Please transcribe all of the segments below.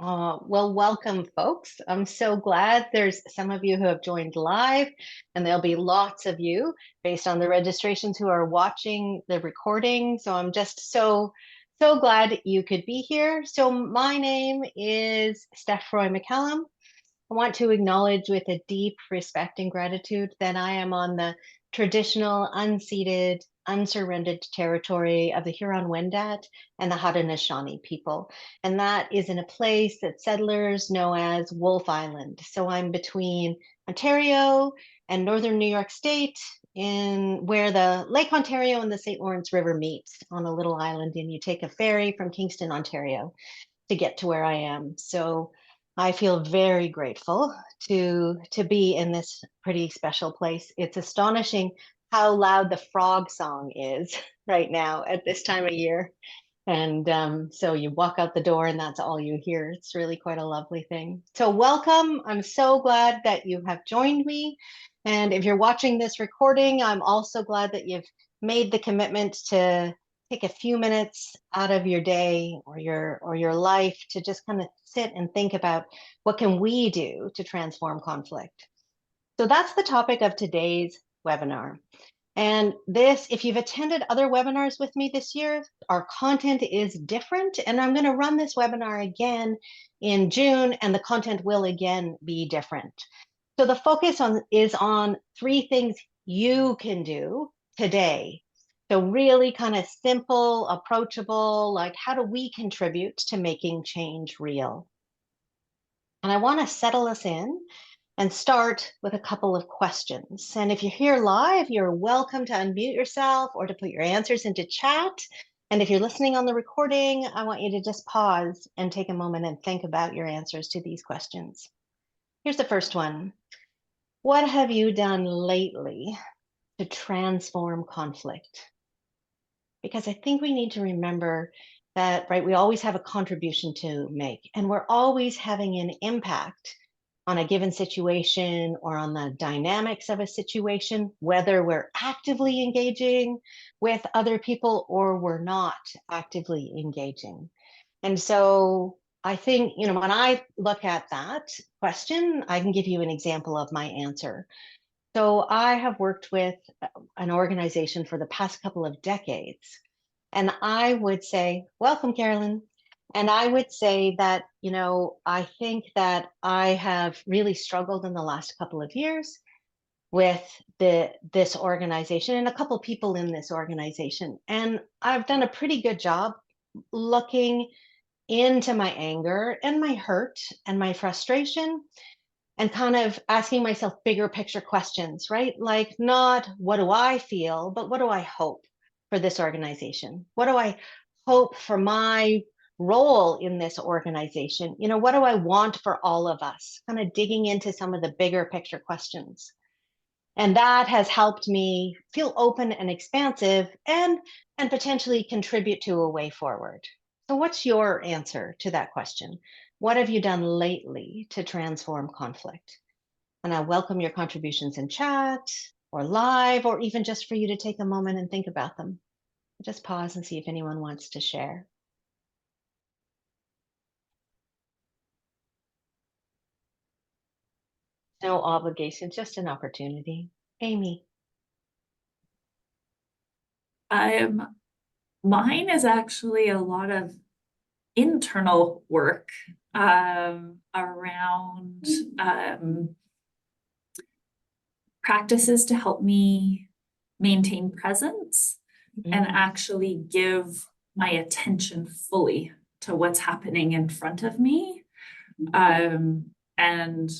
Well, welcome, folks. I'm so glad there's some of you who have joined live, and there'll be lots of you based on the registrations who are watching the recording. So I'm just so glad you could be here. So my name is Stephani Roy McCallum. I want to acknowledge with a deep respect and gratitude that I am on the traditional, unceded, unsurrendered territory of the Huron-Wendat and the Haudenosaunee people. And that is in a place that settlers know as Wolf Island. So I'm between Ontario and northern New York State, in where the Lake Ontario and the St. Lawrence River meet on a little island, and you take a ferry from Kingston, Ontario to get to where I am. So I feel very grateful to be in this pretty special place. It's astonishing how loud the frog song is right now at this time of year. And so you walk out the door and that's all you hear. It's really quite a lovely thing. So welcome. I'm so glad that you have joined me. And if you're watching this recording, I'm also glad that you've made the commitment to take a few minutes out of your day or your life to just kind of sit and think about what can we do to transform conflict. So that's the topic of today's webinar. And this, if you've attended other webinars with me this year, our content is different. And I'm going to run this webinar again in June, and the content will again be different. So the focus is on 3 things you can do today. So really kind of simple, approachable, like how do we contribute to making change real? And I want to settle us in and start with a couple of questions. And if you're here live, you're welcome to unmute yourself or to put your answers into chat. And if you're listening on the recording, I want you to just pause and take a moment and think about your answers to these questions. Here's the first one. What have you done lately to transform conflict? Because I think we need to remember that, right, we always have a contribution to make, and we're always having an impact on a given situation or on the dynamics of a situation, whether we're actively engaging with other people or we're not actively engaging. And so I think, when I look at that question, I can give you an example of my answer. So I have worked with an organization for the past couple of decades. And I would say, welcome, Carolyn. And I would say that, I think that I have really struggled in the last couple of years with this organization and a couple people in this organization. And I've done a pretty good job looking into my anger and my hurt and my frustration and kind of asking myself bigger picture questions, right? Like not what do I feel, but what do I hope for this organization? What do I hope for my role in this organization? What do I want for all of us? Kind of digging into some of the bigger picture questions. And that has helped me feel open and expansive and potentially contribute to a way forward. So what's your answer to that question? What have you done lately to transform conflict? And I welcome your contributions in chat or live, or even just for you to take a moment and think about them. Just pause and see if anyone wants to share. No obligation, just an opportunity. Amy. Mine is actually a lot of internal work around practices to help me maintain presence and actually give my attention fully to what's happening in front of me, and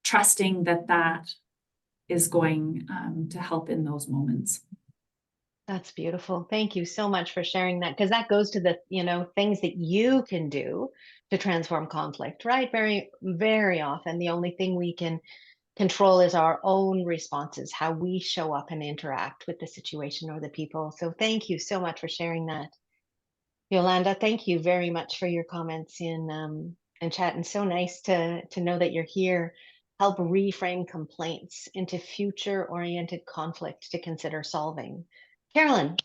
trusting that is going to help in those moments. That's beautiful. Thank you so much for sharing that, because that goes to the, things that you can do to transform conflict, right? Very, very often the only thing we can control is our own responses, how we show up and interact with the situation or the people. So thank you so much for sharing that. Yolanda, thank you very much for your comments in chat, and so nice to know that you're here. Help reframe complaints into future-oriented conflict to consider solving. Carolyn.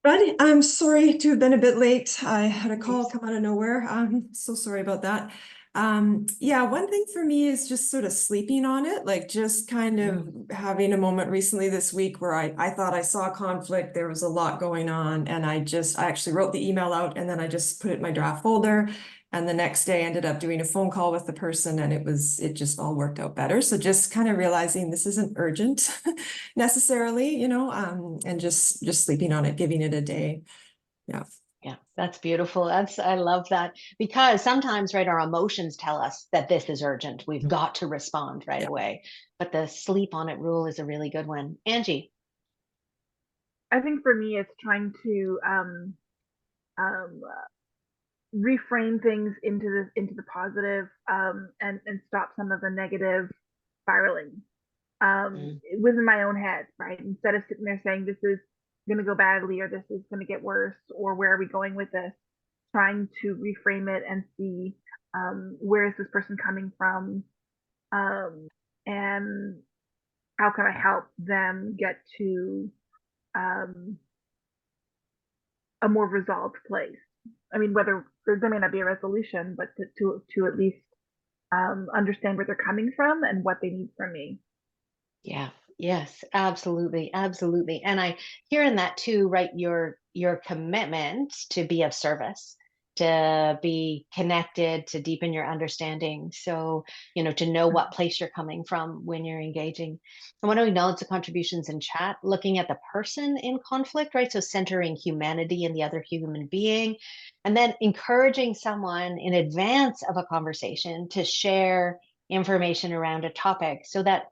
But I'm sorry to have been a bit late. I had a call come out of nowhere. I'm so sorry about that. Yeah, one thing for me is just sort of sleeping on it, like just kind of having a moment recently this week where I thought I saw conflict, there was a lot going on, and I actually wrote the email out and then I just put it in my draft folder. And the next day I ended up doing a phone call with the person and it just all worked out better. So just kind of realizing this isn't urgent necessarily, and just sleeping on it, giving it a day. Yeah. Yeah, that's beautiful. I love that, because sometimes, right, our emotions tell us that this is urgent. We've got to respond right away. But the sleep on it rule is a really good one. Angie. I think for me, it's trying to um, reframe things into the positive, and stop some of the negative spiraling within my own head, right? Instead of sitting there saying this is going to go badly or this is going to get worse or where are we going with this, trying to reframe it and see where is this person coming from, and how can I help them get to um, a more resolved place. I mean, whether there may not be a resolution, but to at least understand where they're coming from and what they need from me. Yeah, yes, absolutely, absolutely. And I hear in that too, right, your commitment to be of service, to be connected, to deepen your understanding. So, to know what place you're coming from when you're engaging. I want to acknowledge the contributions in chat, looking at the person in conflict, right? So centering humanity in the other human being, and then encouraging someone in advance of a conversation to share information around a topic so that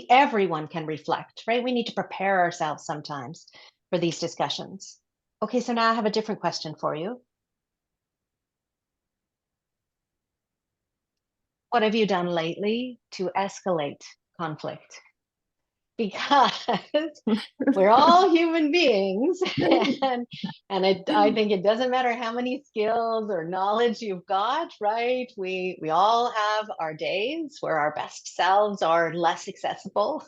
everyone can reflect, right? We need to prepare ourselves sometimes for these discussions. Okay, so now I have a different question for you. What have you done lately to escalate conflict? Because we're all human beings, and I think it doesn't matter how many skills or knowledge you've got, right? We all have our days where our best selves are less accessible,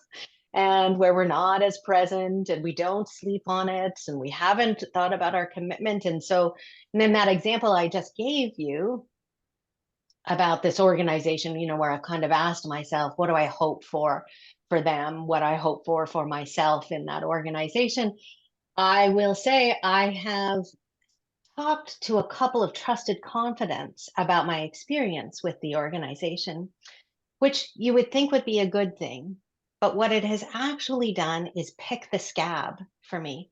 and where we're not as present, and we don't sleep on it, and we haven't thought about our commitment. And so, and then that example I just gave you about this organization, where I kind of asked myself, what do I hope for them, what I hope for myself in that organization. I will say I have talked to a couple of trusted confidants about my experience with the organization, which you would think would be a good thing. But what it has actually done is pick the scab for me.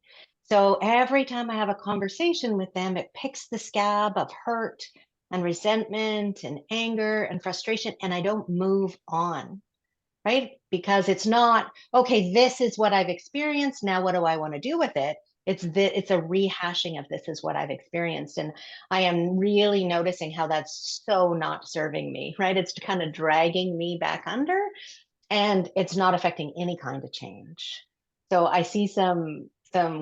So every time I have a conversation with them, it picks the scab of hurt and resentment and anger and frustration, and I don't move on, right? Because it's not, okay, this is what I've experienced. Now, what do I want to do with it? It's a rehashing of this is what I've experienced. And I am really noticing how that's so not serving me, right? It's kind of dragging me back under, and it's not affecting any kind of change. So I see some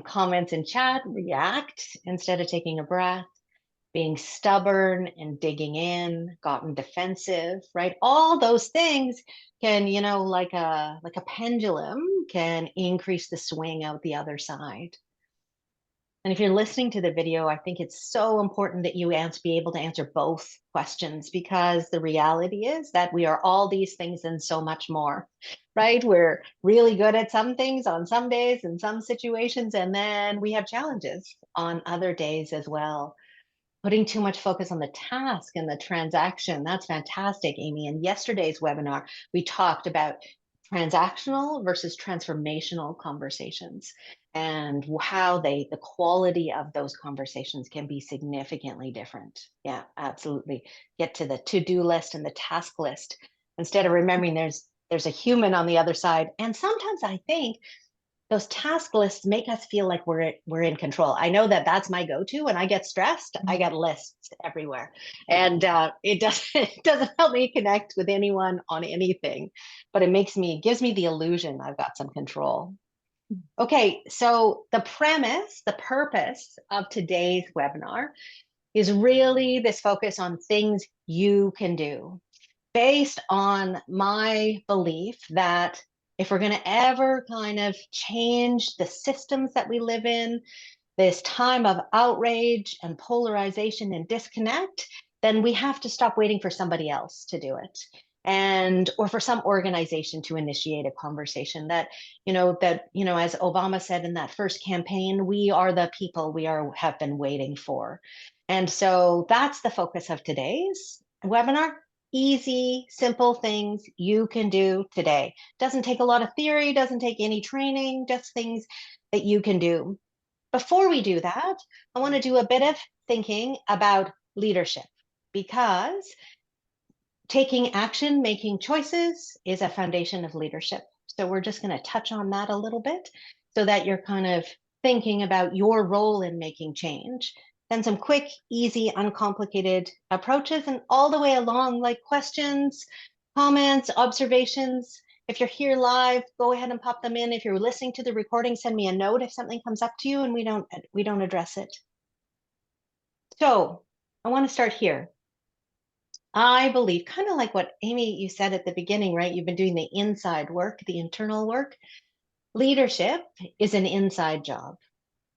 comments in chat: react instead of taking a breath, being stubborn and digging in, gotten defensive, right? All those things can, like a pendulum, can increase the swing out the other side. And if you're listening to the video, I think it's so important that you be able to answer both questions, because the reality is that we are all these things and so much more, right? We're really good at some things on some days in some situations, and then we have challenges on other days as well. Putting too much focus on the task and the transaction. That's fantastic, Amy. In yesterday's webinar, we talked about transactional versus transformational conversations, and how the quality of those conversations can be significantly different. Yeah, absolutely. Get to the to-do list and the task list instead of remembering there's a human on the other side. And sometimes I think those task lists make us feel like we're in control. I know that that's my go-to. When I get stressed, I get lists everywhere, and it doesn't help me connect with anyone on anything, but gives me the illusion I've got some control. Okay, so the purpose of today's webinar is really this focus on things you can do, based on my belief that if we're going to ever kind of change the systems that we live in, this time of outrage and polarization and disconnect, then we have to stop waiting for somebody else to do it, and or for some organization to initiate a conversation that as Obama said in that first campaign, we are the people have been waiting for. And so that's the focus of today's webinar. Easy, simple things you can do today. Doesn't take a lot of theory, doesn't take any training, just things that you can do. Before we do that, I want to do a bit of thinking about leadership, because taking action, making choices is a foundation of leadership. So we're just going to touch on that a little bit so that you're kind of thinking about your role in making change. Then some quick, easy, uncomplicated approaches, and all the way along, like questions, comments, observations. If you're here live, go ahead and pop them in. If you're listening to the recording, send me a note if something comes up to you and we don't address it. So I want to start here. I believe, kind of like what Amy, you said at the beginning, right? You've been doing the inside work, the internal work. Leadership is an inside job.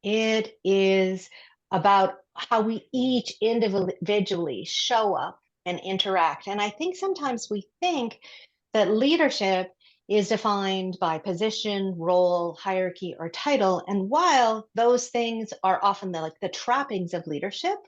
It is about how we each individually show up and interact. And I think sometimes we think that leadership is defined by position, role, hierarchy, or title. And while those things are often the trappings of leadership,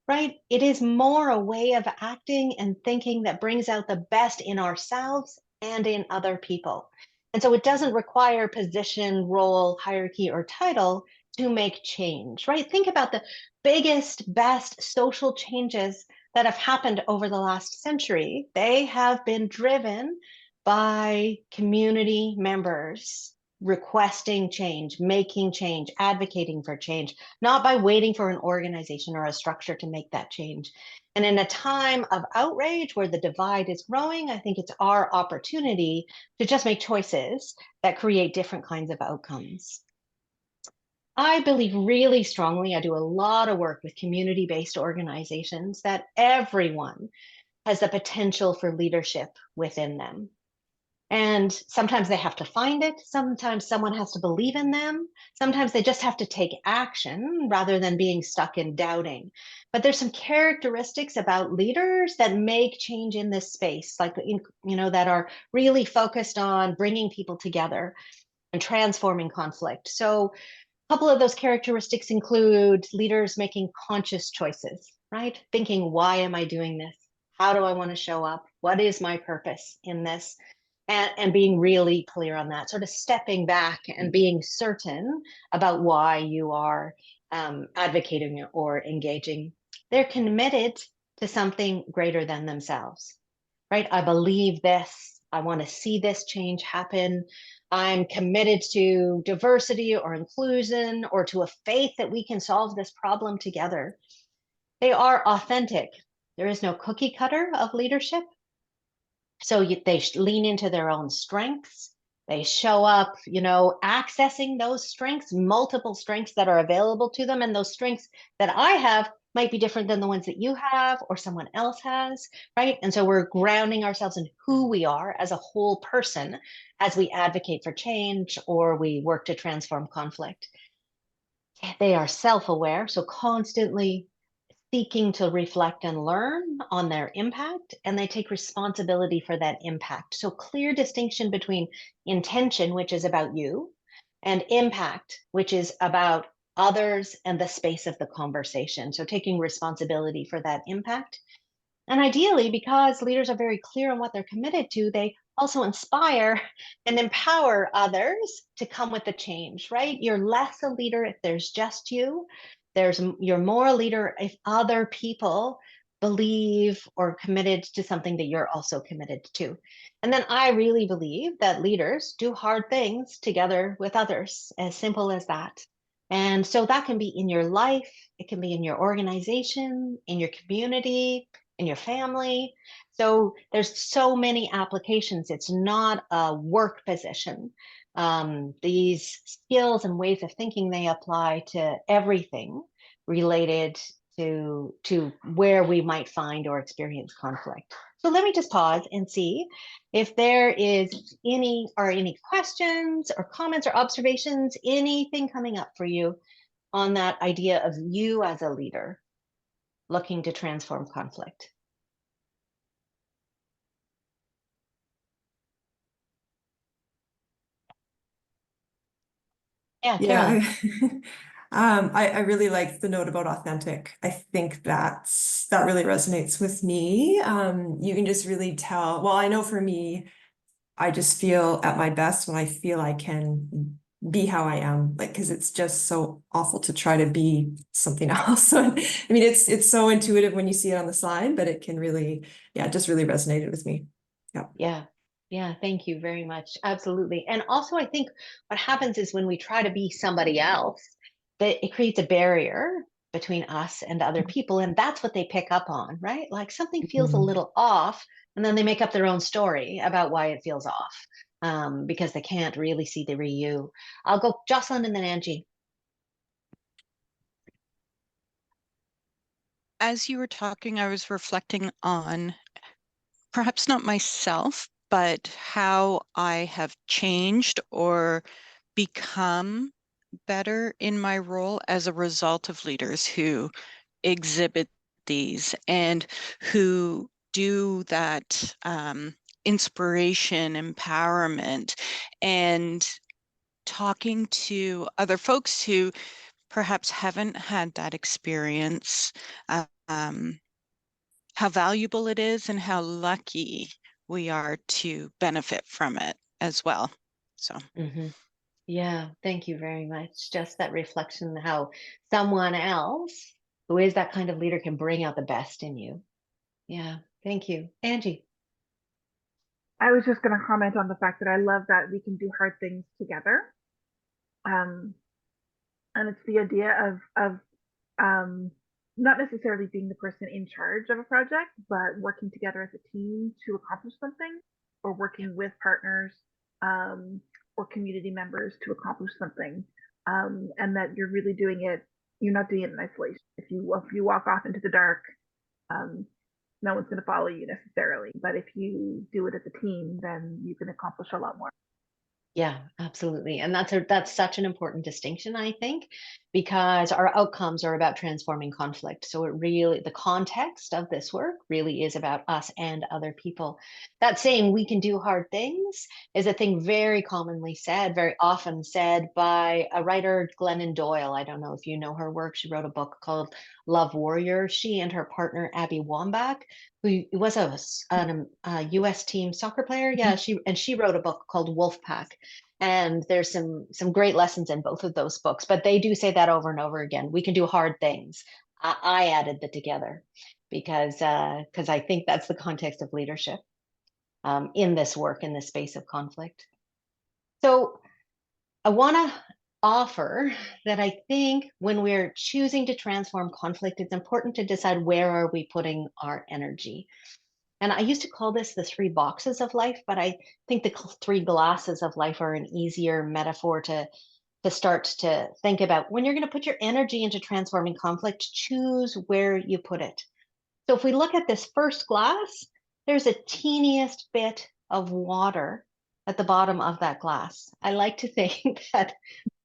right, it is more a way of acting and thinking that brings out the best in ourselves and in other people. And so it doesn't require position, role, hierarchy, or title to make change, right? Think about the biggest, best social changes that have happened over the last century. They have been driven by community members requesting change, making change, advocating for change, not by waiting for an organization or a structure to make that change. And in a time of outrage where the divide is growing, I think it's our opportunity to just make choices that create different kinds of outcomes. I believe really strongly, I do a lot of work with community-based organizations, that everyone has the potential for leadership within them. And sometimes they have to find it. Sometimes someone has to believe in them. Sometimes they just have to take action rather than being stuck in doubting. But there's some characteristics about leaders that make change in this space, like, that are really focused on bringing people together and transforming conflict. So a couple of those characteristics include leaders making conscious choices, right? Thinking, why am I doing this? How do I want to show up? What is my purpose in this? And being really clear on that, sort of stepping back and being certain about why you are advocating or engaging. They're committed to something greater than themselves, right? I believe this. I want to see this change happen. I'm committed to diversity or inclusion, or to a faith that we can solve this problem together. They are authentic. There is no cookie cutter of leadership. So they lean into their own strengths. They show up, accessing those strengths, multiple strengths that are available to them. And those strengths that I have might be different than the ones that you have or someone else has, right? And so we're grounding ourselves in who we are as a whole person as we advocate for change or we work to transform conflict. They are self-aware, so constantly seeking to reflect and learn on their impact, and they take responsibility for that impact. So clear distinction between intention, which is about you, and impact, which is about others and the space of the conversation. So taking responsibility for that impact. And ideally, because leaders are very clear on what they're committed to, they also inspire and empower others to come with the change, right? You're less a leader if there's just you. You're more a leader if other people believe or committed to something that you're also committed to. And then I really believe that leaders do hard things together with others, as simple as that. And so that can be in your life, it can be in your organization, in your community, in your family. So there's so many applications. It's not a work position. These skills and ways of thinking, they apply to everything related to where we might find or experience conflict. So let me just pause and see if there is any questions or comments or observations, anything coming up for you on that idea of you as a leader looking to transform conflict? Yeah, Carolyn. I really like the note about authentic. I think that really resonates with me. You can just really tell. Well, I know for me, I just feel at my best when I feel I can be how I am, like, because it's just so awful to try to be something else. So, I mean, it's so intuitive when you see it on the slide, but it can really, yeah, it just really resonated with me. Yeah. Yeah. Yeah, thank you very much. Absolutely. And also, I think what happens is when we try to be somebody else, that it creates a barrier between us and other people. And that's what they pick up on, right? Like something feels a little off, and then they make up their own story about why it feels off, because they can't really see the real you. I'll go Jocelyn and then Angie. As you were talking, I was reflecting on perhaps not myself, but how I have changed or become better in my role as a result of leaders who exhibit these and who do that inspiration, empowerment, and talking to other folks who perhaps haven't had that experience, how valuable it is and how lucky we are to benefit from it as well. So. Yeah, thank you very much. Just that reflection, how someone else who is that kind of leader can bring out the best in you. Yeah, thank you. Angie. I was just going to comment on the fact that I love that we can do hard things together. And it's the idea of not necessarily being the person in charge of a project, but working together as a team to accomplish something, or working with partners or community members to accomplish something, and that you're really doing it. You're not doing it in isolation. If you walk off into the dark, no one's going to follow you necessarily. But if you do it as a team, then you can accomplish a lot more. Yeah, absolutely. And that's such an important distinction, I think, because our outcomes are about transforming conflict. So it really, the context of this work really is about us and other people. That saying we can do hard things is a thing very commonly said, very often said by a writer, Glennon Doyle. I don't know if you know her work. She wrote a book called Love Warrior. She and her partner, Abby Wambach, who was a U.S. team soccer player. Yeah, she wrote a book called Wolfpack, and there's some great lessons in both of those books. But they do say that over and over again. We can do hard things. I added the together because I think that's the context of leadership in this work, in this space of conflict. So I want to offer that I think when we're choosing to transform conflict, it's important to decide where are we putting our energy. And I used to call this the three boxes of life, but I think the three glasses of life are an easier metaphor to start to think about. When you're going to put your energy into transforming conflict, choose where you put it. So if we look at this first glass, there's a teeniest bit of water at the bottom of that glass. I like to think that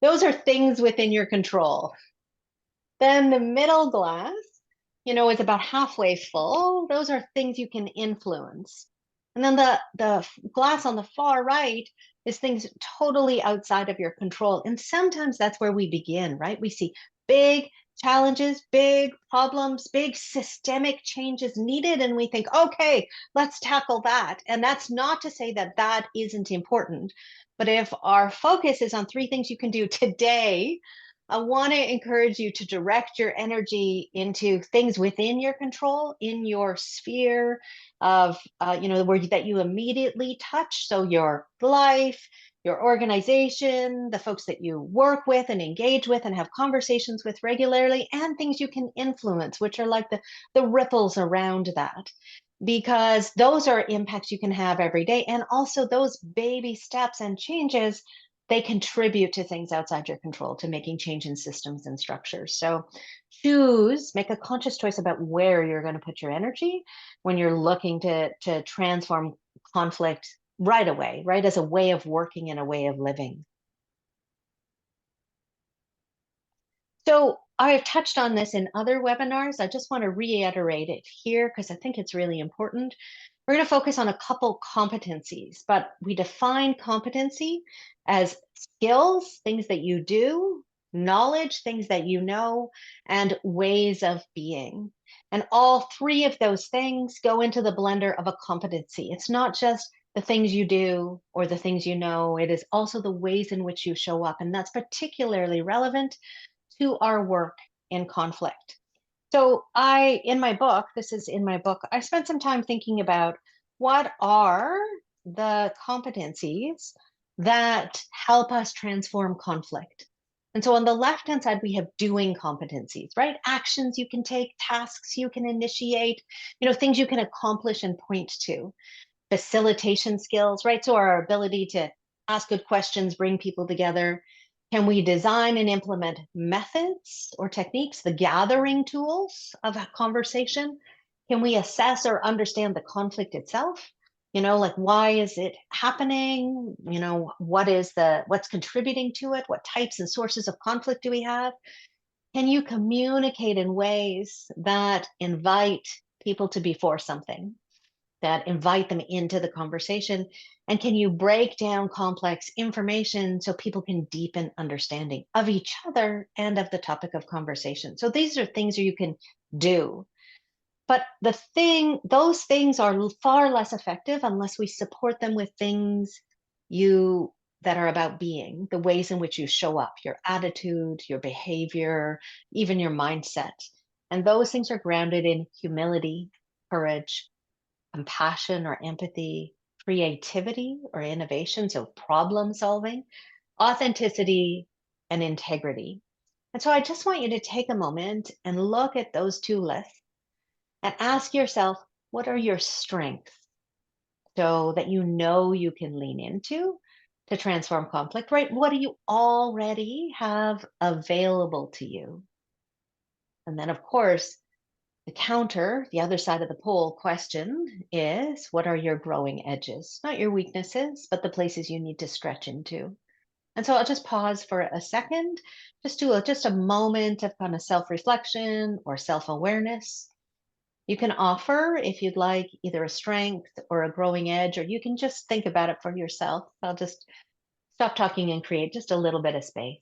those are things within your control. Then the middle glass, is about halfway full. Those are things you can influence. And then the glass on the far right is things totally outside of your control. And sometimes that's where we begin, right? We see big challenges, big problems, big systemic changes needed. And we think, okay, let's tackle that. And that's not to say that that isn't important. But if our focus is on three things you can do today, I want to encourage you to direct your energy into things within your control, in your sphere of, where that you immediately touch. So your life, your organization, the folks that you work with and engage with and have conversations with regularly, and things you can influence, which are like the ripples around that. Because those are impacts you can have every day. And also those baby steps and changes, they contribute to things outside your control, to making change in systems and structures. So make a conscious choice about where you're going to put your energy when you're looking to transform conflict right away, right, as a way of working and a way of living. So I have touched on this in other webinars. I just want to reiterate it here because I think it's really important. We're going to focus on a couple competencies, but we define competency as skills, things that you do, knowledge, things that you know, and ways of being. And all three of those things go into the blender of a competency. It's not just the things you do or the things you know, it is also the ways in which you show up. And that's particularly relevant to our work in conflict. So in my book, this is in my book, I spent some time thinking about what are the competencies that help us transform conflict. And so on the left-hand side, we have doing competencies, right? Actions you can take, tasks you can initiate, things you can accomplish and point to. Facilitation skills, right? So our ability to ask good questions, bring people together. Can we design and implement methods or techniques, the gathering tools of a conversation? Can we assess or understand the conflict itself? Like why is it happening? What's contributing to it? What types and sources of conflict do we have? Can you communicate in ways that invite people to be for something, that invite them into the conversation? And can you break down complex information so people can deepen understanding of each other and of the topic of conversation? So these are things that you can do. But those things are far less effective unless we support them with things that are about being, the ways in which you show up, your attitude, your behavior, even your mindset. And those things are grounded in humility, courage, compassion or empathy, creativity or innovation, so problem solving, authenticity, and integrity. And so I just want you to take a moment and look at those two lists and ask yourself, what are your strengths so that you can lean into to transform conflict, right? What do you already have available to you? And then, of course, the other side of the poll question is, what are your growing edges? Not your weaknesses, but the places you need to stretch into. And so I'll just pause for a second, just do just a moment of kind of self-reflection or self-awareness. You can offer, if you'd like, either a strength or a growing edge, or you can just think about it for yourself. I'll just stop talking and create just a little bit of space.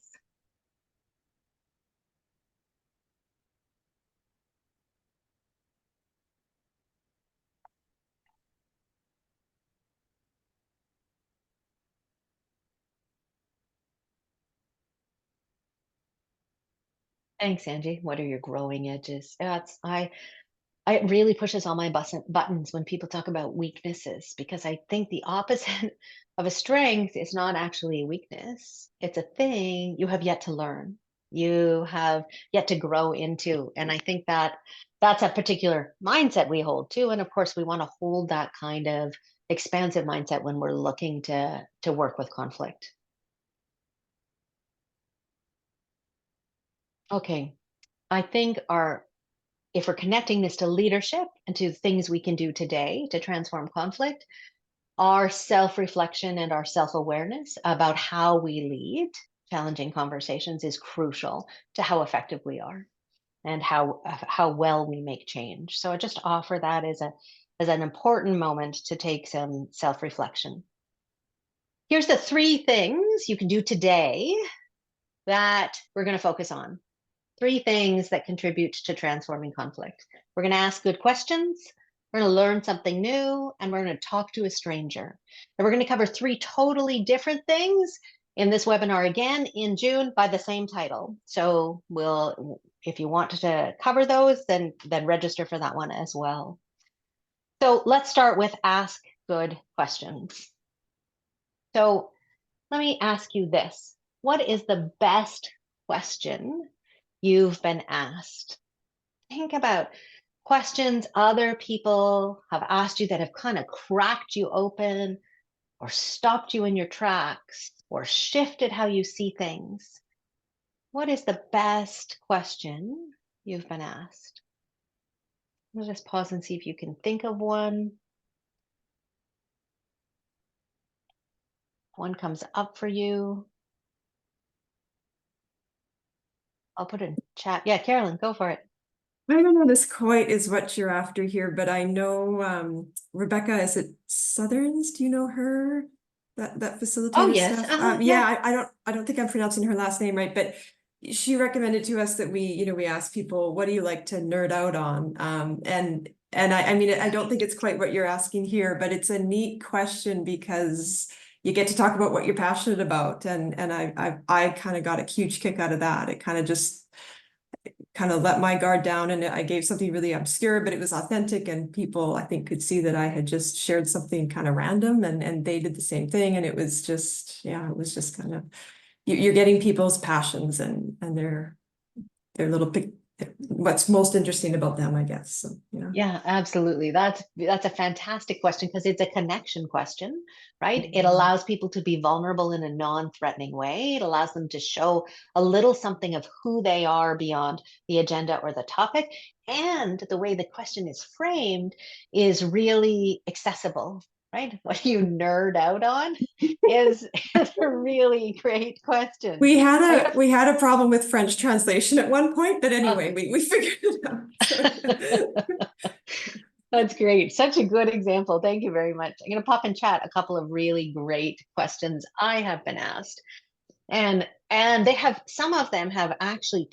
Thanks, Angie. What are your growing edges? It really pushes all my buttons when people talk about weaknesses, because I think the opposite of a strength is not actually a weakness. It's a thing you have yet to learn. You have yet to grow into. And I think that's a particular mindset we hold too. And of course, we want to hold that kind of expansive mindset when we're looking to work with conflict. Okay. I think if we're connecting this to leadership and to things we can do today to transform conflict, our self-reflection and our self-awareness about how we lead challenging conversations is crucial to how effective we are and how well we make change. So I just offer that as an important moment to take some self-reflection. Here's the 3 things you can do today that we're going to focus on. 3 things that contribute to transforming conflict. We're going to ask good questions, we're going to learn something new, and we're going to talk to a stranger. And we're going to cover 3 totally different things in this webinar again in June by the same title. So if you want to cover those, then register for that one as well. So let's start with ask good questions. So let me ask you this. What is the best question you've been asked? Think about questions other people have asked you that have kind of cracked you open or stopped you in your tracks or shifted how you see things. What is the best question you've been asked? I'll just pause and see if you can think of one. One comes up for you. I'll put it in chat. Yeah, Carolyn, go for it. I don't know this quite is what you're after here, but I know Rebecca, is it Southerns? Do you know her? That facilitator Oh, yes. stuff? Yeah. I don't think I'm pronouncing her last name right, but she recommended to us that we ask people, what do you like to nerd out on? And I mean, I don't think it's quite what you're asking here, but it's a neat question because you get to talk about what you're passionate about. And I kind of got a huge kick out of that. It kind of let my guard down, and I gave something really obscure, but it was authentic, and people I think could see that I had just shared something kind of random, and they did the same thing. And it was just, yeah, it was just kind of, you're getting people's passions and their little what's most interesting about them, I guess. So, yeah. Yeah, absolutely. That's a fantastic question because it's a connection question, right? It allows people to be vulnerable in a non-threatening way. It allows them to show a little something of who they are beyond the agenda or the topic. And the way the question is framed is really accessible, right? What do you nerd out on is a really great question. We had a problem with French translation at one point, but anyway, we figured it out. That's great. Such a good example. Thank you very much. I'm going to pop in chat a couple of really great questions I have been asked. And they have, some of them have actually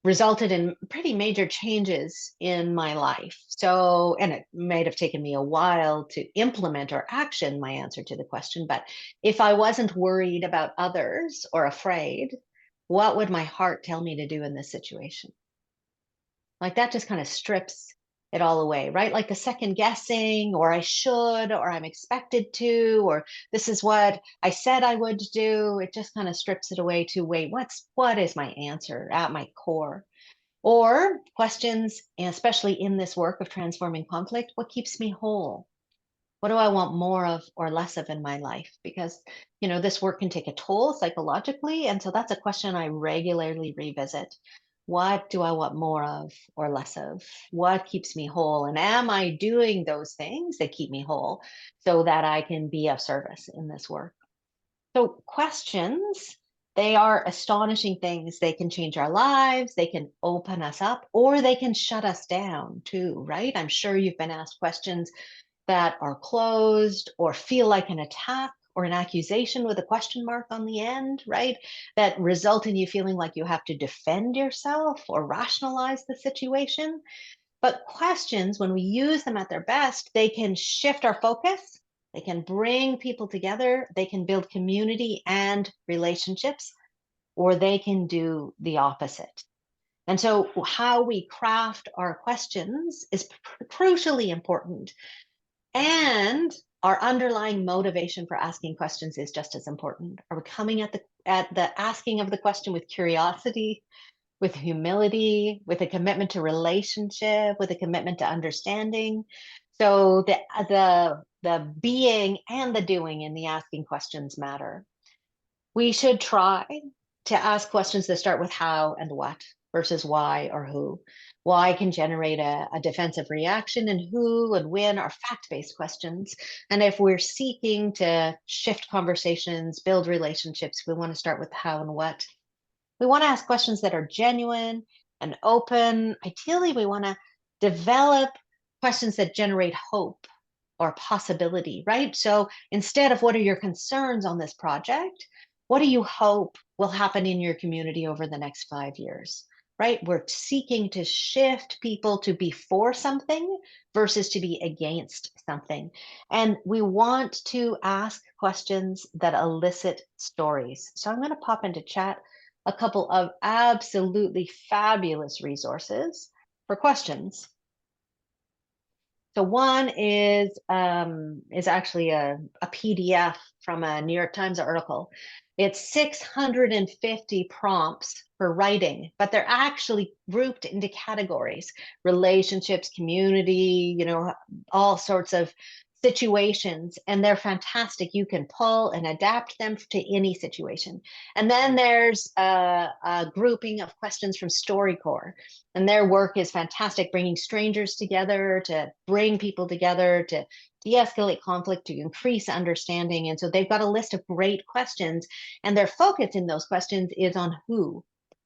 resulted in pretty major changes in my life. So, and it may have taken me a while to implement or action my answer to the question, but if I wasn't worried about others or afraid, what would my heart tell me to do in this situation? Like that just kind of strips it all away, right? Like the second guessing, or I should, or I'm expected to, or this is what I said I would do. It just kind of strips it away to wait, what is my answer at my core? Or questions, and especially in this work of transforming conflict, what keeps me whole? What do I want more of or less of in my life? Because, this work can take a toll psychologically. And so that's a question I regularly revisit. What do I want more of or less of? What keeps me whole? And am I doing those things that keep me whole so that I can be of service in this work? So questions, they are astonishing things. They can change our lives. They can open us up, or they can shut us down too, right? I'm sure you've been asked questions that are closed or feel like an attack or an accusation with a question mark on the end, right? That result in you feeling like you have to defend yourself or rationalize the situation. But questions, when we use them at their best, they can shift our focus. They can bring people together. They can build community and relationships, or they can do the opposite. And so how we craft our questions is crucially important. And our underlying motivation for asking questions is just as important. Are we coming at the asking of the question with curiosity, with humility, with a commitment to relationship, with a commitment to understanding? So the being and the doing in the asking questions matter. We should try to ask questions that start with how and what versus why or who. Why can generate a defensive reaction, and who and when are fact-based questions. And if we're seeking to shift conversations, build relationships, we want to start with how and what. We want to ask questions that are genuine and open. Ideally, we want to develop questions that generate hope or possibility, right? So instead of what are your concerns on this project, what do you hope will happen in your community over the next 5 years, right? We're seeking to shift people to be for something versus to be against something. And we want to ask questions that elicit stories. So I'm going to pop into chat a couple of absolutely fabulous resources for questions. So one is actually a PDF from a New York Times article. It's 650 prompts for writing, but they're actually grouped into categories: relationships, community, all sorts of situations, and they're fantastic. You can pull and adapt them to any situation. And then there's a grouping of questions from StoryCorps, and their work is fantastic, bringing strangers together to bring people together, to de-escalate conflict, to increase understanding. And so they've got a list of great questions, and their focus in those questions is on who.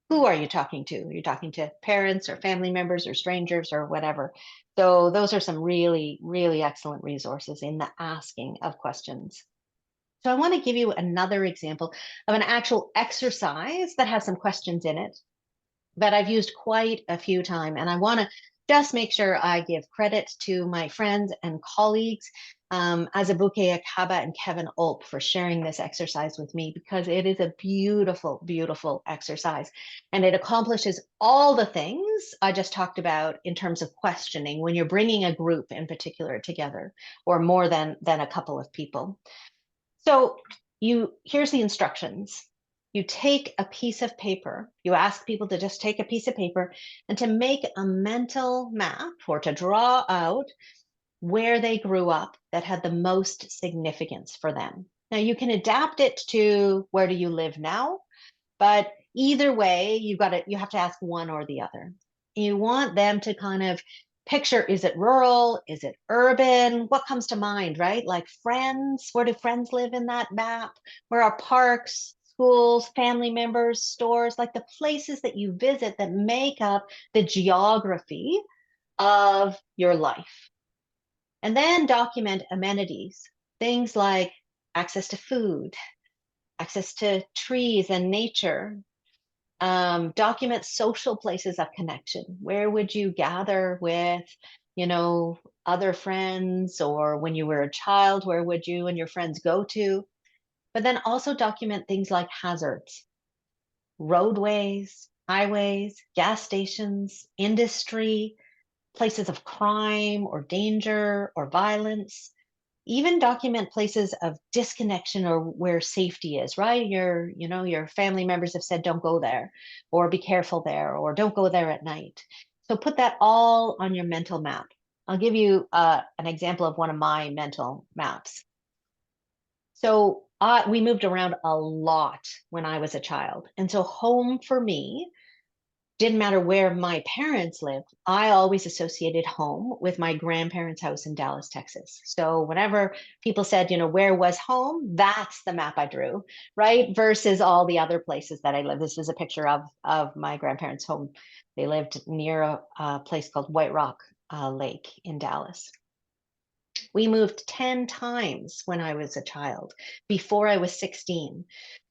Who are you talking to? You're talking to parents or family members or strangers or whatever. So those are some really, really excellent resources in the asking of questions. So I want to give you another example of an actual exercise that has some questions in it that I've used quite a few times. And I want to just make sure I give credit to my friends and colleagues, Azubuike Akaba and Kevin Olp, for sharing this exercise with me, because it is a beautiful, beautiful exercise. And it accomplishes all the things I just talked about in terms of questioning when you're bringing a group in particular together, or more than a couple of people. So here's the instructions. You take a piece of paper, you ask people to just take a piece of paper and to make a mental map, or to draw out where they grew up that had the most significance for them. Now you can adapt it to where do you live now, but either way, you have to ask one or the other. You want them to kind of picture, is it rural? Is it urban? What comes to mind, right? Like friends, where do friends live in that map? Where are parks, schools, family members, stores, like the places that you visit that make up the geography of your life. And then document amenities, things like access to food, access to trees and nature. Document social places of connection. Where would you gather with, other friends? Or when you were a child, where would you and your friends go to? But then also document things like hazards, roadways, highways, gas stations, industry, places of crime or danger or violence. Even document places of disconnection or where safety is, right? Your family members have said, don't go there, or be careful there, or don't go there at night. So put that all on your mental map. I'll give you an example of one of my mental maps. So we moved around a lot when I was a child. And so home for me didn't matter where my parents lived. I always associated home with my grandparents' house in Dallas, Texas. So whenever people said, where was home, that's the map I drew, right? Versus all the other places that I lived. This is a picture of my grandparents' home. They lived near a place called White Rock Lake in Dallas. We moved 10 times when I was a child, before I was 16.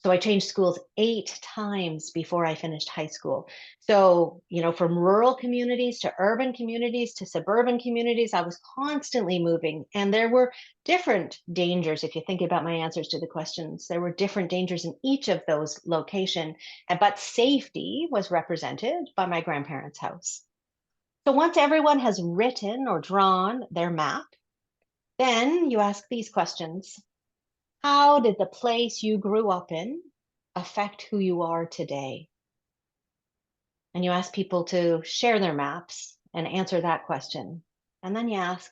So I changed schools 8 times before I finished high school. So, from rural communities to urban communities to suburban communities, I was constantly moving. And there were different dangers. If you think about my answers to the questions, there were different dangers in each of those locations. But safety was represented by my grandparents' house. So once everyone has written or drawn their map, then you ask these questions. How did the place you grew up in affect who you are today? And you ask people to share their maps and answer that question. And then you ask,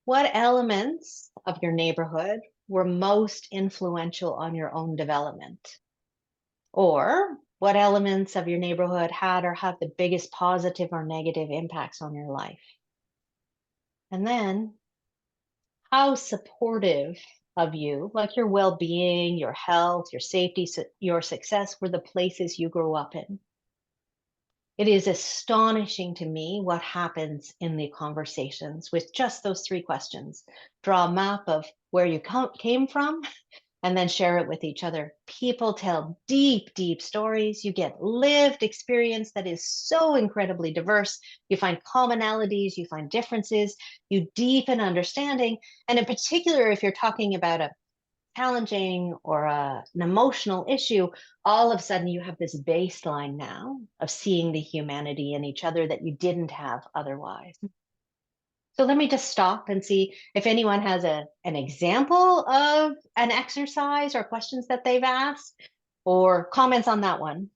what elements of your neighborhood were most influential on your own development? Or what elements of your neighborhood had or have the biggest positive or negative impacts on your life? And then, how supportive of you, like your well-being, your health, your safety, your success, were the places you grew up in? It is astonishing to me what happens in the conversations with just those 3 questions. Draw a map of where you came from, and then share it with each other. People tell deep, deep stories. You get lived experience that is so incredibly diverse. You find commonalities, you find differences, you deepen understanding. And in particular, if you're talking about a challenging or an emotional issue, all of a sudden you have this baseline now of seeing the humanity in each other that you didn't have otherwise. So let me just stop and see if anyone has an example of an exercise or questions that they've asked, or comments on that one.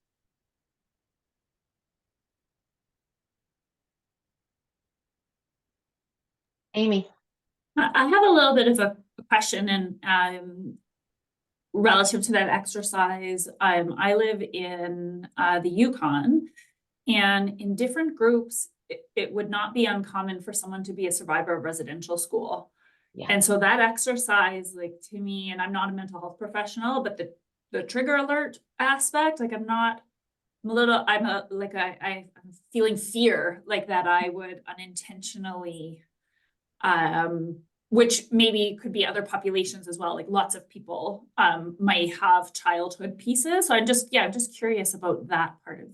Amy. I have a little bit of a question and relative to that exercise. I live in the Yukon, and in different groups, it would not be uncommon for someone to be a survivor of residential school. Yeah. And so that exercise, like to me, and I'm not a mental health professional, but the trigger alert aspect, like I'm feeling fear, like that I would unintentionally, which maybe could be other populations as well. Like lots of people might have childhood pieces. So I'm just curious about that part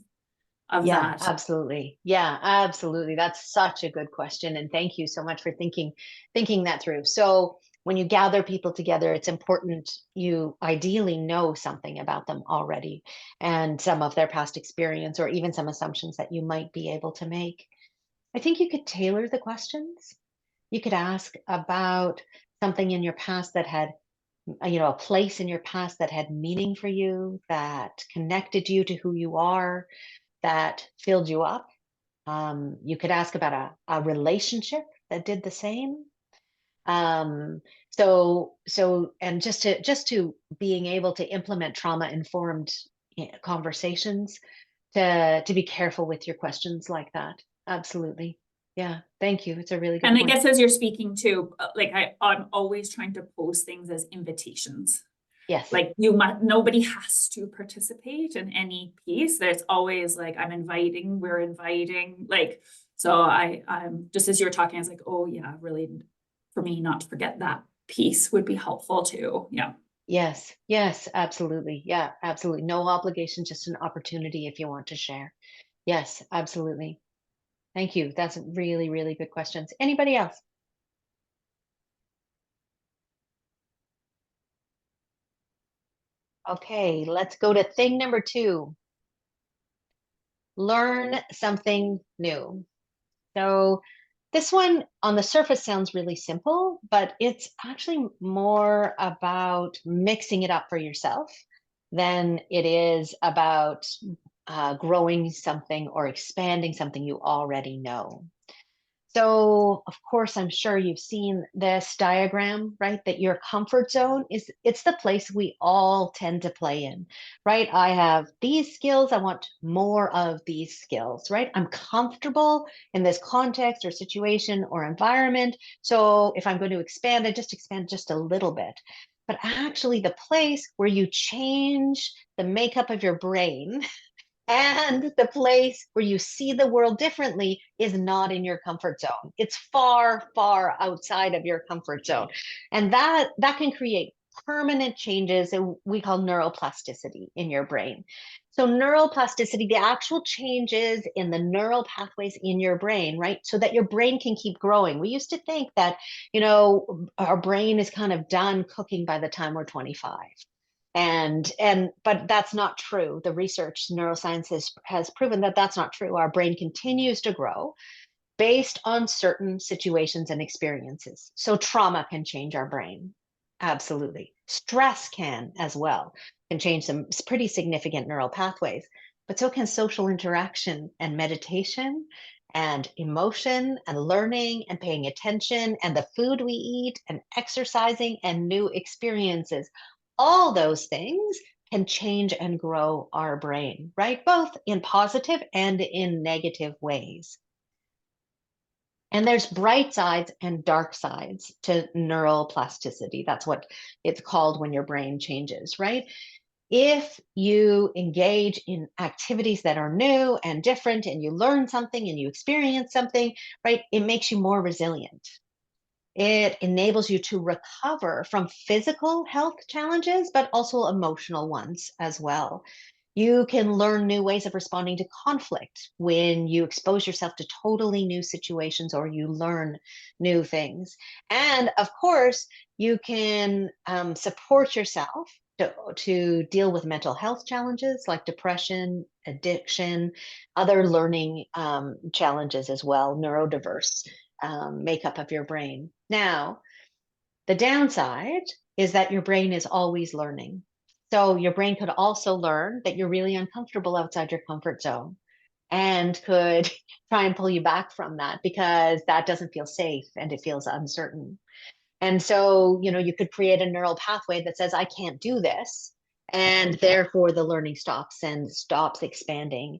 of Yeah, that. absolutely. Yeah, absolutely. That's such a good question. And thank you so much for thinking that through. So when you gather people together, it's important you ideally know something about them already and some of their past experience or even some assumptions that you might be able to make. I think you could tailor the questions. You could ask about something in your past that had, a place in your past that had meaning for you, that connected you to who you are, that filled you up. You could ask about a relationship that did the same. And just to being able to implement trauma informed conversations, to be careful with your questions like that. Absolutely. Yeah. Thank you. It's a really good And I point. guess as you're speaking to, like I'm always trying to pose things as invitations. Yes. Like nobody has to participate in any piece. There's always like, we're inviting, like, so I'm just as you were talking, I was like, oh yeah, really for me not to forget that piece would be helpful too. Yeah. Yes. Yes. Absolutely. Yeah. Absolutely. No obligation, just an opportunity if you want to share. Yes. Absolutely. Thank you. That's really, really good questions. Anybody else? Okay, let's go to thing number 2. Learn something new. So this one on the surface sounds really simple, but it's actually more about mixing it up for yourself than it is about growing something or expanding something you already know. So, of course, I'm sure you've seen this diagram, right? That your comfort zone it's the place we all tend to play in, right? I have these skills, I want more of these skills, right? I'm comfortable in this context or situation or environment. So if I'm going to expand, I just expand just a little bit. But actually, the place where you change the makeup of your brain and the place where you see the world differently is not in your comfort zone. It's far, far outside of your comfort zone. And that can create permanent changes that we call neuroplasticity in your brain. So neuroplasticity, the actual changes in the neural pathways in your brain, right? So that your brain can keep growing. We used to think that, our brain is kind of done cooking by the time we're 25. But that's not true. The research, neuroscience has proven that that's not true. Our brain continues to grow based on certain situations and experiences. So trauma can change our brain. Absolutely. Stress can as well, can change some pretty significant neural pathways, but so can social interaction and meditation and emotion and learning and paying attention and the food we eat and exercising and new experiences. All those things can change and grow our brain, right? Both in positive and in negative ways. And there's bright sides and dark sides to neural plasticity. That's what it's called when your brain changes, right? If you engage in activities that are new and different and you learn something and you experience something, right, it makes you more resilient. It enables you to recover from physical health challenges, but also emotional ones as well. You can learn new ways of responding to conflict when you expose yourself to totally new situations or you learn new things. And of course, you can support yourself to deal with mental health challenges like depression, addiction, other learning challenges as well, neurodiverse makeup of your brain. Now, the downside is that your brain is always learning. So your brain could also learn that you're really uncomfortable outside your comfort zone and could try and pull you back from that because that doesn't feel safe and it feels uncertain. And so, you could create a neural pathway that says, I can't do this. And therefore the learning stops and stops expanding.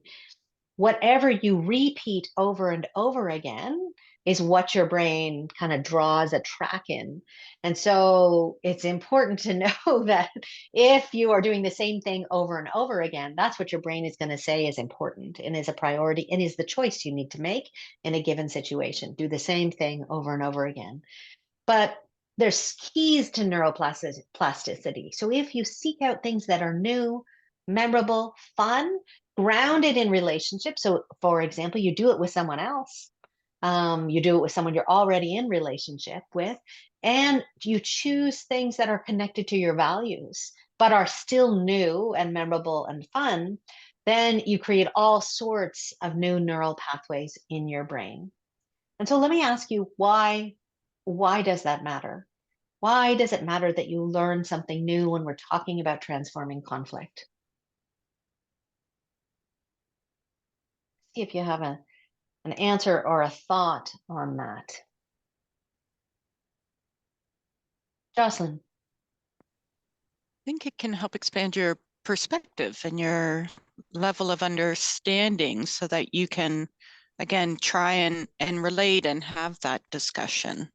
Whatever you repeat over and over again is what your brain kind of draws a track in. And so it's important to know that if you are doing the same thing over and over again, that's what your brain is going to say is important and is a priority and is the choice you need to make in a given situation. Do the same thing over and over again. But there's keys to neuroplasticity. So if you seek out things that are new, memorable, fun, grounded in relationship. So for example, you do it with someone else. You do it with someone you're already in relationship with, and you choose things that are connected to your values, but are still new and memorable and fun, then you create all sorts of new neural pathways in your brain. And so let me ask you, why does that matter? Why does it matter that you learn something new when we're talking about transforming conflict? See if you have an answer or a thought on that. Jocelyn. I think it can help expand your perspective and your level of understanding so that you can, again, try and relate and have that discussion.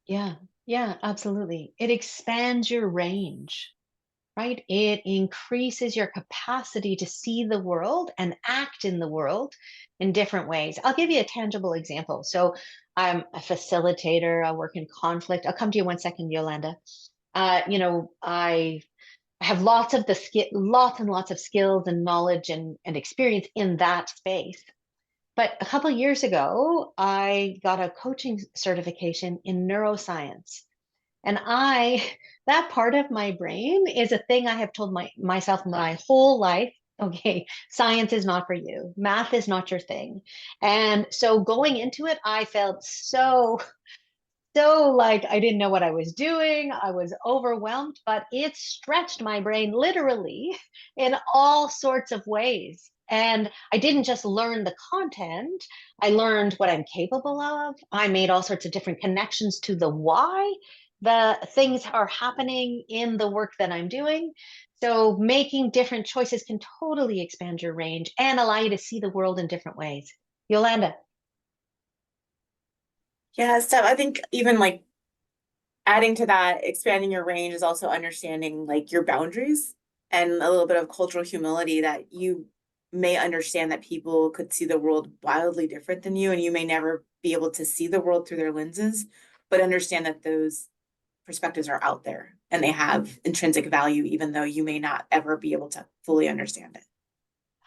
Yeah, absolutely. It expands your range, right? It increases your capacity to see the world and act in the world in different ways. I'll give you a tangible example. So I'm a facilitator. I work in conflict. I'll come to you 1 second, Yolanda. I have lots and lots of skills and knowledge and experience in that space. But a couple of years ago, I got a coaching certification in neuroscience. And that part of my brain is a thing I have told myself my whole life. Okay, science is not for you. Math is not your thing. And so going into it, I felt so like I didn't know what I was doing. I was overwhelmed, but it stretched my brain literally in all sorts of ways. And I didn't just learn the content, I learned what I'm capable of. I made all sorts of different connections to the why the things are happening in the work that I'm doing. So making different choices can totally expand your range and allow you to see the world in different ways. Yolanda. Yeah, Steph, I think even like adding to that, expanding your range is also understanding like your boundaries and a little bit of cultural humility that you may understand that people could see the world wildly different than you, and you may never be able to see the world through their lenses, but understand that those perspectives are out there and they have intrinsic value, even though you may not ever be able to fully understand it.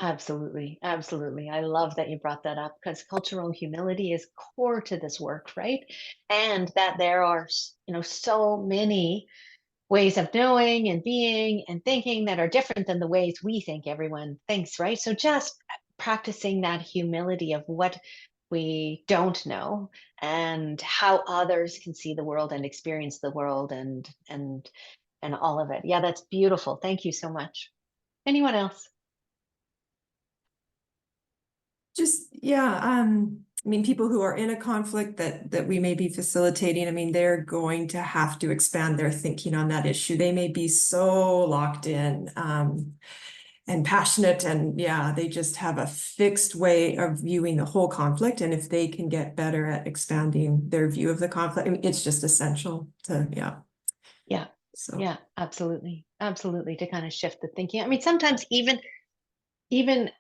Absolutely. Absolutely. I love that you brought that up because cultural humility is core to this work, right? And that there are, so many ways of knowing and being and thinking that are different than the ways we think everyone thinks, right? So just practicing that humility of what we don't know and how others can see the world and experience the world and all of it. Yeah, that's beautiful. Thank you so much. Anyone else? Just, yeah, I mean, people who are in a conflict that we may be facilitating, I mean, they're going to have to expand their thinking on that issue. They may be so locked in and passionate, and yeah, they just have a fixed way of viewing the whole conflict. And if they can get better at expanding their view of the conflict, I mean, it's just essential to, Yeah. So Yeah, absolutely. Absolutely. To kind of shift the thinking. I mean, sometimes even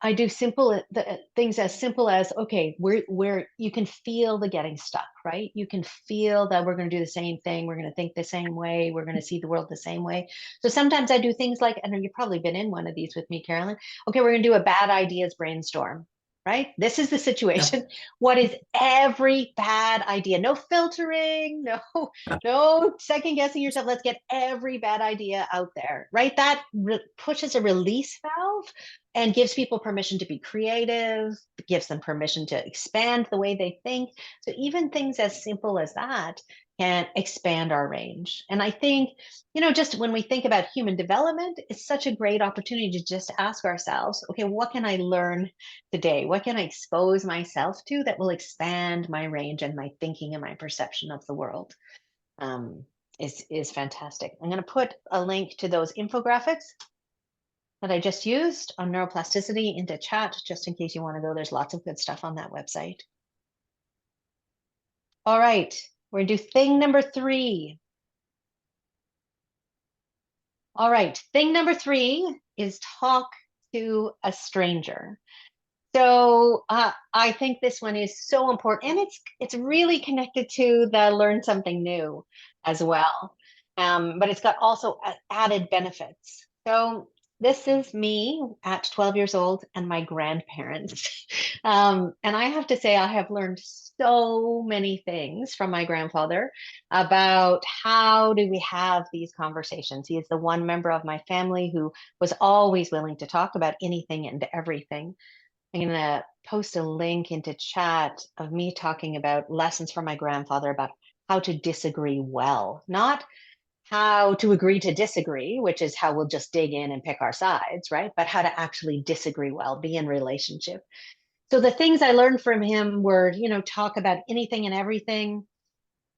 I do things as simple as, okay, where you can feel the getting stuck, right? You can feel that we're going to do the same thing. We're going to think the same way. We're going to see the world the same way. So sometimes I do things like, I know you've probably been in one of these with me, Carolyn. Okay, we're going to do a bad ideas brainstorm. Right? This is the situation. What is every bad idea? No filtering, no second guessing yourself. Let's get every bad idea out there, right? That pushes a release valve and gives people permission to be creative, gives them permission to expand the way they think. So even things as simple as that can expand our range. And I think, just when we think about human development, it's such a great opportunity to just ask ourselves, okay, what can I learn today? What can I expose myself to that will expand my range and my thinking and my perception of the world? is fantastic. I'm going to put a link to those infographics that I just used on neuroplasticity into chat, just in case you want to go. There's lots of good stuff on that website. All right, we're going to do thing number 3. All right, thing number 3 is talk to a stranger. So I think this one is so important, and it's really connected to the learn something new as well. But it's got also added benefits. So this is me at 12 years old and my grandparents. And I have to say, I have learned so many things from my grandfather about how do we have these conversations. He is the one member of my family who was always willing to talk about anything and everything. I'm going to post a link into chat of me talking about lessons from my grandfather about how to disagree well, not how to agree to disagree, which is how we'll just dig in and pick our sides, right? But how to actually disagree well, be in relationship. So the things I learned from him were, talk about anything and everything,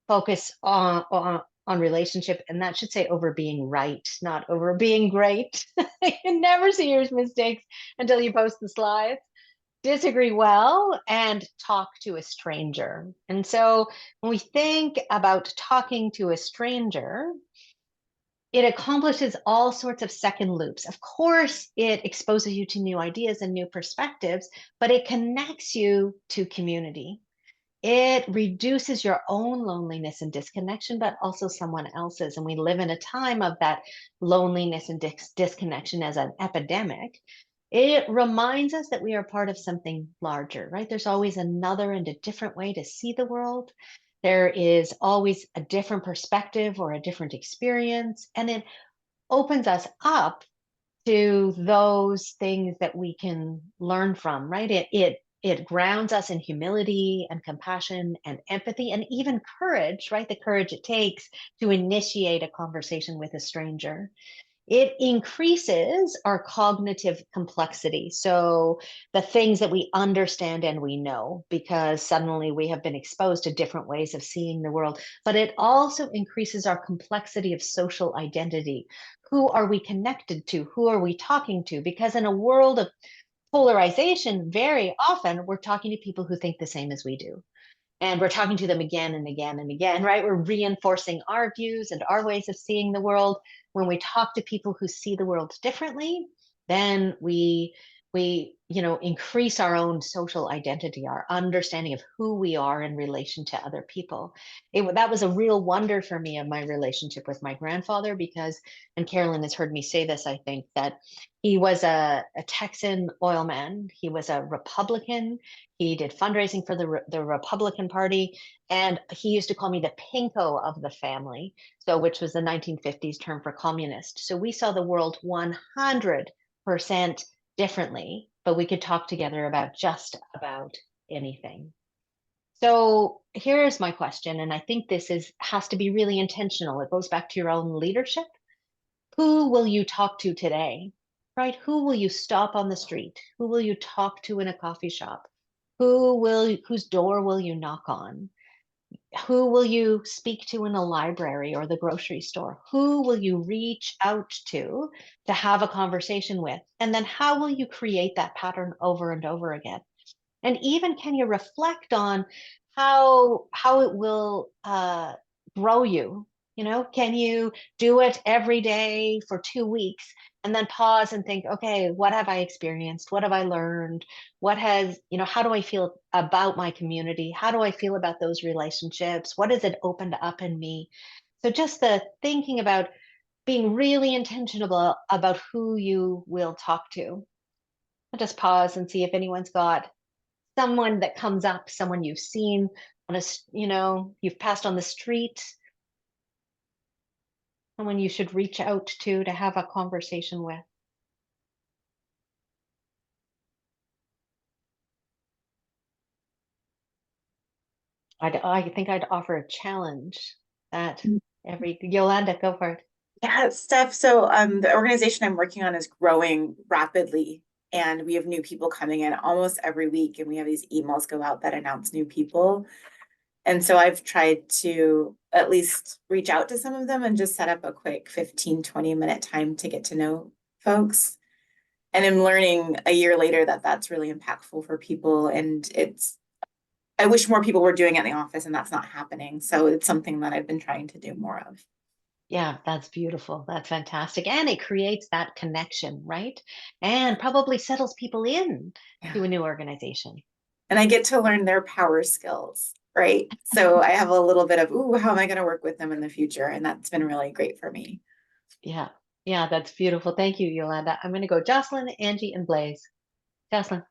focus on relationship, and that should say over being right, not over being great. You never see your mistakes until you post the slides. Disagree well and talk to a stranger. And so when we think about talking to a stranger, it accomplishes all sorts of second loops. Of course, it exposes you to new ideas and new perspectives, but it connects you to community. It reduces your own loneliness and disconnection, but also someone else's. And we live in a time of that loneliness and disconnection as an epidemic. It reminds us that we are part of something larger, right? There's always another and a different way to see the world. There is always a different perspective or a different experience. And it opens us up to those things that we can learn from, right? It grounds us in humility and compassion and empathy and even courage, right? The courage it takes to initiate a conversation with a stranger. It increases our cognitive complexity. So the things that we understand and we know, because suddenly we have been exposed to different ways of seeing the world, but it also increases our complexity of social identity. Who are we connected to? Who are we talking to? Because in a world of polarization, very often we're talking to people who think the same as we do. And we're talking to them again and again and again, right? We're reinforcing our views and our ways of seeing the world. When we talk to people who see the world differently, then we increase our own social identity, our understanding of who we are in relation to other people. That was a real wonder for me of my relationship with my grandfather, because, and Carolyn has heard me say this, I think, that he was a Texan oil man. He was a Republican. He did fundraising for the Republican Party, and he used to call me the pinko of the family, so which was the 1950s term for communist. So we saw the world 100% differently, but we could talk together about just about anything. So here's my question, and I think this has to be really intentional. It goes back to your own leadership. Who will you talk to today? Right? Who will you stop on the street? Who will you talk to in a coffee shop? Whose door will you knock on? Who will you speak to in the library or the grocery store? Who will you reach out to have a conversation with? And then how will you create that pattern over and over again? And even can you reflect on how it will grow you? Can you do it every day for 2 weeks and then pause and think, okay, what have I experienced? What have I learned? How do I feel about my community? How do I feel about those relationships? What has it opened up in me? So just the thinking about being really intentional about who you will talk to. I'll just pause and see if anyone's got someone that comes up, someone you've seen on you've passed on the street, someone you should reach out to have a conversation with. I think I'd offer a challenge that Yolanda, go for it. Yeah, Steph. So the organization I'm working on is growing rapidly, and we have new people coming in almost every week, and we have these emails go out that announce new people. And so I've tried to at least reach out to some of them and just set up a quick 15-20 minute time to get to know folks. And I'm learning a year later that that's really impactful for people. And I wish more people were doing it in the office, and that's not happening. So it's something that I've been trying to do more of. Yeah, that's beautiful. That's fantastic. And it creates that connection, right? And probably settles people in to a new organization. And I get to learn their power skills, right? So I have a little bit of, ooh, how am I going to work with them in the future? And that's been really great for me. Yeah. Yeah, that's beautiful. Thank you, Yolanda. I'm going to go Jocelyn, Angie, and Blaze. Jocelyn.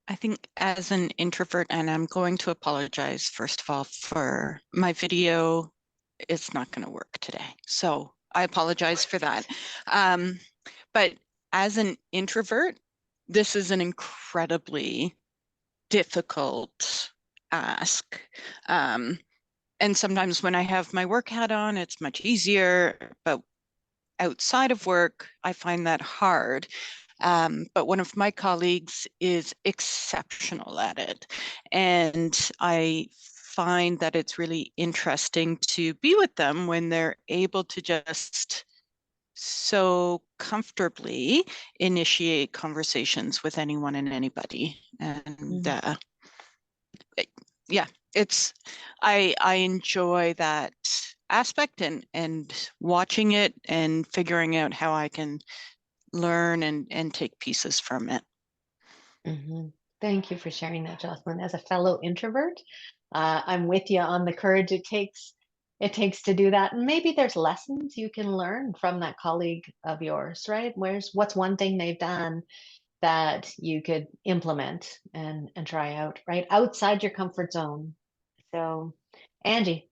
I think as an introvert, and I'm going to apologize, first of all, for my video. It's not going to work today. So I apologize for that. But as an introvert, this is an incredibly difficult ask. And sometimes when I have my work hat on, it's much easier, but outside of work, I find that hard. But one of my colleagues is exceptional at it. And I find that it's really interesting to be with them when they're able to just so comfortably initiate conversations with anyone and anybody. And yeah, I enjoy that aspect and watching it and figuring out how I can learn and take pieces from it. Thank you for sharing that, Jocelyn. As a fellow introvert, I'm with you on the courage it takes to do that. And maybe there's lessons you can learn from that colleague of yours, right? What's one thing they've done that you could implement and try out, right? Outside your comfort zone. So, Angie.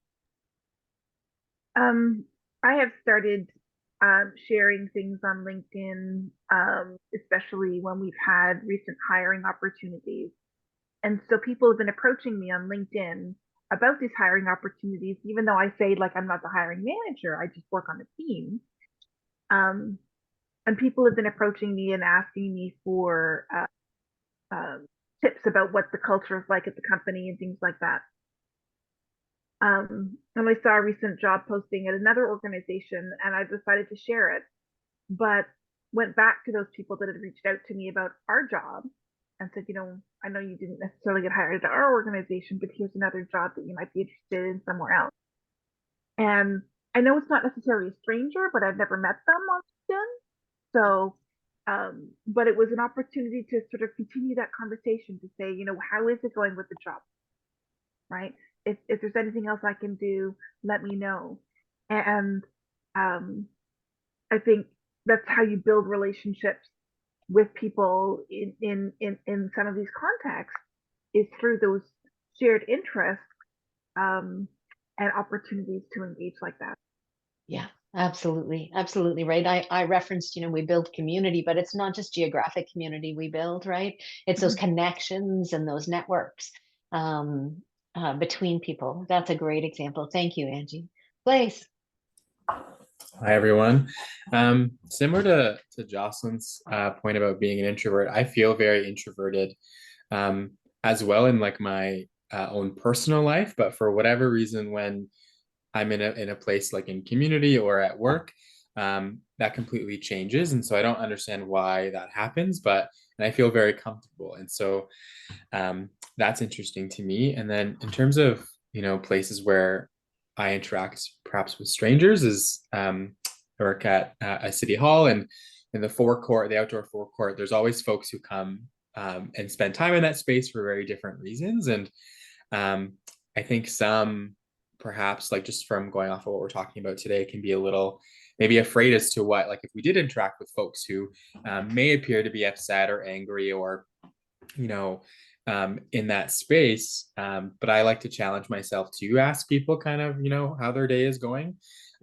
I have started sharing things on LinkedIn, especially when we've had recent hiring opportunities. And so people have been approaching me on LinkedIn about these hiring opportunities, even though I say like I'm not the hiring manager, I just work on a team. And people have been approaching me and asking me for tips about what the culture is like at the company and things like that. And I saw a recent job posting at another organization and I decided to share it, but went back to those people that had reached out to me about our job and said, I know you didn't necessarily get hired at our organization, but here's another job that you might be interested in somewhere else. And I know it's not necessarily a stranger, but I've never met them on LinkedIn. So, but it was an opportunity to sort of continue that conversation to say, how is it going with the job? Right? If there's anything else I can do, let me know. And I think that's how you build relationships with people in some of these contexts, is through those shared interests and opportunities to engage like that. Yeah, absolutely. Absolutely right. I referenced, we build community, but it's not just geographic community we build, right? It's those connections and those networks between people. That's a great example. Thank you, Angie. Blaze. Hi, everyone. Similar to Jocelyn's point about being an introvert, I feel very introverted as well in like my own personal life. But for whatever reason, when I'm in a place like in community or at work, that completely changes. And so I don't understand why that happens, and I feel very comfortable. And so that's interesting to me. And then in terms of, places where I interact perhaps with strangers is I work at a city hall, and in the forecourt, the outdoor forecourt, there's always folks who come and spend time in that space for very different reasons. And I think some perhaps, like just from going off of what we're talking about today, can be a little maybe afraid as to what, like if we did interact with folks who may appear to be upset or angry or, in that space. But I like to challenge myself to ask people kind of, how their day is going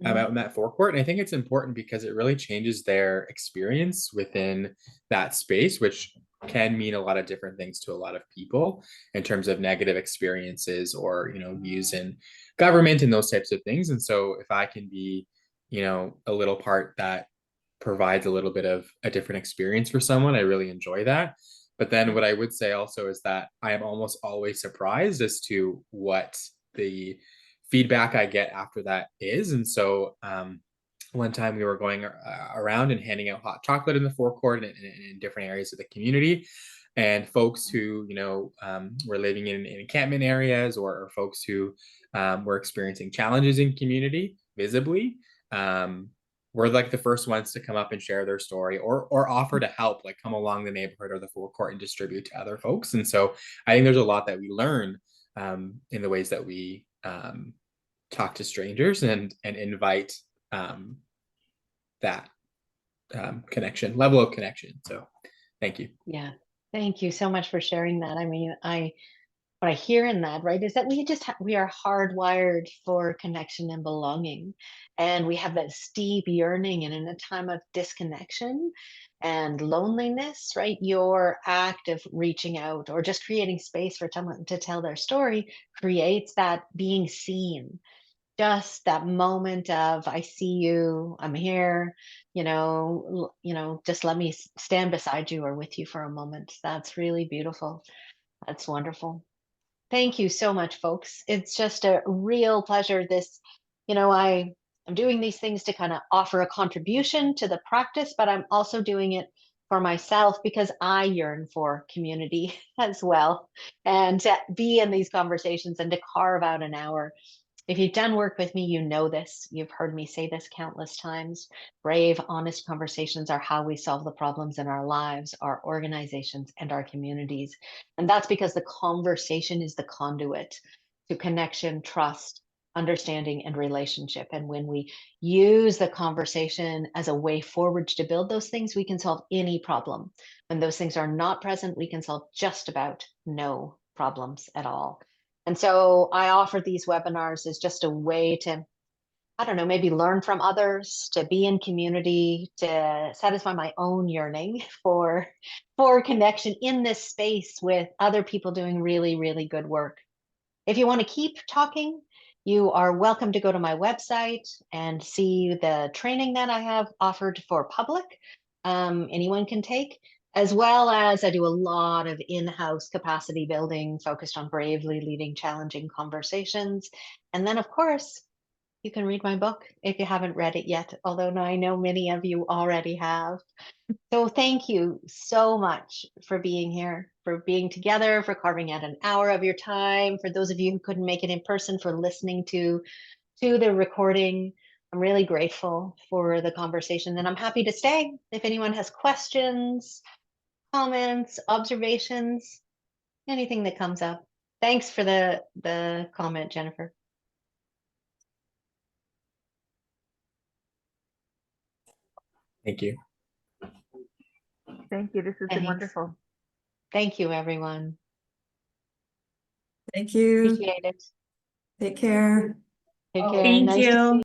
out in that forecourt. And I think it's important because it really changes their experience within that space, which can mean a lot of different things to a lot of people in terms of negative experiences or, views in government and those types of things. And so if I can be, a little part that provides a little bit of a different experience for someone, I really enjoy that. But then what I would say also is that I am almost always surprised as to what the feedback I get after that is. And so one time we were going around and handing out hot chocolate in the forecourt and in different areas of the community. And folks who, were living in encampment areas, or folks who were experiencing challenges in community visibly, were like the first ones to come up and share their story, or offer to help, like come along the neighborhood or the forecourt and distribute to other folks. And so I think there's a lot that we learn in the ways that we talk to strangers and invite that level of connection. So thank you. Yeah, thank you so much for sharing that. I mean, what I hear in that, right, is that we are hardwired for connection and belonging, and we have that deep yearning. And in a time of disconnection and loneliness, right, your act of reaching out or just creating space for someone to tell their story creates that being seen, just that moment of, I see you, I'm here, just let me stand beside you or with you for a moment. That's really beautiful. That's wonderful. Thank you so much, folks. It's just a real pleasure. I'm doing these things to kind of offer a contribution to the practice, but I'm also doing it for myself because I yearn for community as well, and to be in these conversations and to carve out an hour. If you've done work with me, you know this. You've heard me say this countless times. Brave, honest conversations are how we solve the problems in our lives, our organizations, and our communities. And that's because the conversation is the conduit to connection, trust, understanding, and relationship. And when we use the conversation as a way forward to build those things, we can solve any problem. When those things are not present, we can solve just about no problems at all. And so I offer these webinars as just a way to, I don't know, maybe learn from others, to be in community, to satisfy my own yearning for connection in this space with other people doing really, really good work. If you want to keep talking, you are welcome to go to my website and see the training that I have offered for public. Anyone can take, as well as I do a lot of in-house capacity building focused on bravely leading challenging conversations. And then, of course, you can read my book if you haven't read it yet, although I know many of you already have. So thank you so much for being here, for being together, for carving out an hour of your time. For those of you who couldn't make it in person, for listening to the recording. I'm really grateful for the conversation, and I'm happy to stay if anyone has questions, comments, observations, anything that comes up. Thanks for the comment, Jennifer. Thank you. Thank you. This has been Thanks. wonderful. Thank you, everyone. Thank you. Appreciate it. Take care. Take care. Thank Nice to see you.